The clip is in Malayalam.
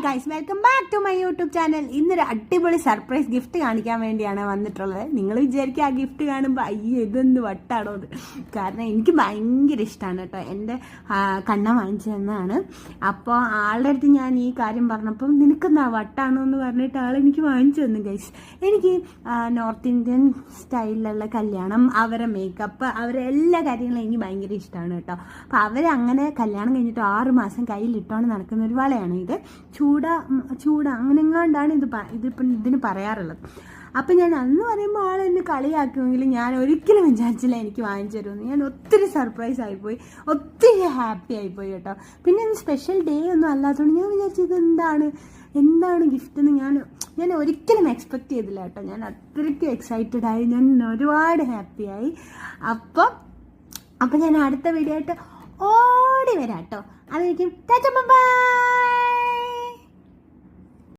Guys, welcome back to my YouTube channel. ഇന്നൊരു അടിപൊളി സർപ്രൈസ് ഗിഫ്റ്റ് കാണിക്കാൻ വേണ്ടിയാണ് വന്നിട്ടുള്ളത്. നിങ്ങൾ വിചാരിക്കുക ആ ഗിഫ്റ്റ് കാണുമ്പോൾ അയ്യോ ഇതൊന്ന് വട്ടാണോ അത്. കാരണം എനിക്ക് ഭയങ്കര ഇഷ്ടമാണ് കേട്ടോ. എൻ്റെ കണ്ണ വാങ്ങിച്ചു തന്നതാണ്. അപ്പോൾ ആളുടെ അടുത്ത് ഞാൻ ഈ കാര്യം പറഞ്ഞപ്പം നിനക്കെന്താ വട്ടാണോ എന്ന് പറഞ്ഞിട്ട് ആളെനിക്ക് വാങ്ങിച്ചു തന്നു ഗൈസ്. എനിക്ക് നോർത്ത് ഇന്ത്യൻ സ്റ്റൈലിലുള്ള കല്യാണം, അവരെ മേക്കപ്പ്, അവരെ എല്ലാ കാര്യങ്ങളും എനിക്ക് ഭയങ്കര ഇഷ്ടമാണ് കേട്ടോ. അപ്പോൾ അവരങ്ങനെ കല്യാണം കഴിഞ്ഞിട്ട് 6 മാസം കയ്യിലിട്ടോണ്ട് നടക്കുന്ന ഒരു വളയാണ് ഇത്. ചൂട അങ്ങനെ എങ്ങാണ്ടാണ് ഇതിന് പറയാറുള്ളത്. അപ്പം ഞാൻ അന്ന് പറയുമ്പോൾ ആളെന്നെ കളിയാക്കുമെങ്കിലും ഞാൻ ഒരിക്കലും വിചാരിച്ചില്ല എനിക്ക് വാങ്ങിച്ചു തരുമെന്ന്. ഞാൻ ഒത്തിരി സർപ്രൈസ് ആയിപ്പോയി, ഒത്തിരി ഹാപ്പി ആയിപ്പോയി കേട്ടോ. പിന്നെ സ്പെഷ്യൽ ഡേ ഒന്നും അല്ലാത്തതുകൊണ്ട് ഞാൻ വിചാരിച്ചത് എന്താണ് ഗിഫ്റ്റ് എന്ന് ഞാൻ ഒരിക്കലും എക്സ്പെക്ട് ചെയ്തില്ല കേട്ടോ. ഞാൻ അത്രയ്ക്ക് എക്സൈറ്റഡ് ആയി, ഞാൻ ഒരുപാട് ഹാപ്പിയായി. അപ്പം ഞാൻ അടുത്ത വീഡിയോ ആയിട്ട് ഓടി വരാം കേട്ടോ. അതായിരിക്കും. ബൈ.